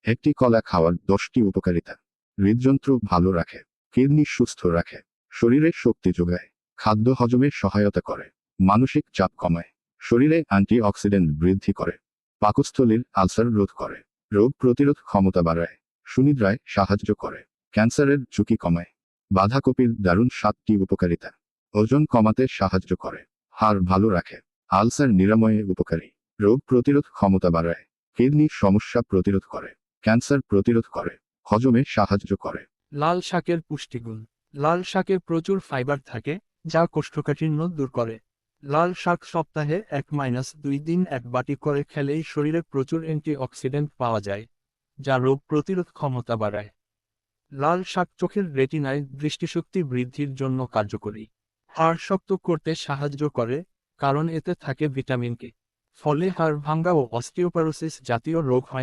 একটি কলা খাওয়ার 10টি উপকারিতা। হৃদযন্ত্র ভালো রাখে, কিডনি সুস্থ রাখে, শরীরে শক্তি যোগায়, খাদ্য হজমে সহায়তা করে, মানসিক চাপ কমায়, শরীরে অ্যান্টিঅক্সিডেন্ট বৃদ্ধি করে, পাকস্থলীর আলসার রোধ করে, রোগ প্রতিরোধ ক্ষমতা বাড়ায়, সুনিদ্রায় সাহায্য করে, ক্যান্সারের ঝুঁকি কমায়। বাঁধাকপির দারুণ 7টি উপকারিতা। ওজন কমাতে সাহায্য করে, হাড় ভালো রাখে, আলসার নিরাময়ে উপকারী, রোগ প্রতিরোধ ক্ষমতা বাড়ায়, কিডনির সমস্যা প্রতিরোধ করে, ক্যান্সার প্রতিরোধ করে, হজমে সাহায্য করে। লাল শাকের পুষ্টিগুণ। লাল শাকে প্রচুর ফাইবার থাকে, যা কোষ্ঠকাঠিন্য দূর করে। লাল শাক সপ্তাহে 1-2 দিন 1 বাটি করে খেলেই শরীরে প্রচুর অ্যান্টিঅক্সিডেন্ট পাওয়া যায়, যা রোগ প্রতিরোধ ক্ষমতা বাড়ায়। লাল শাক চোখের রেটিনায় দৃষ্টিশক্তি বৃদ্ধির জন্য কার্যকরী। হাড় শক্ত করতে সাহায্য করে, কারণ এতে থাকে ভিটামিন কে। ফলে হাড় ভাঙ্গা ও অস্টিওপরোসিস জাতীয় রোগ হয় না।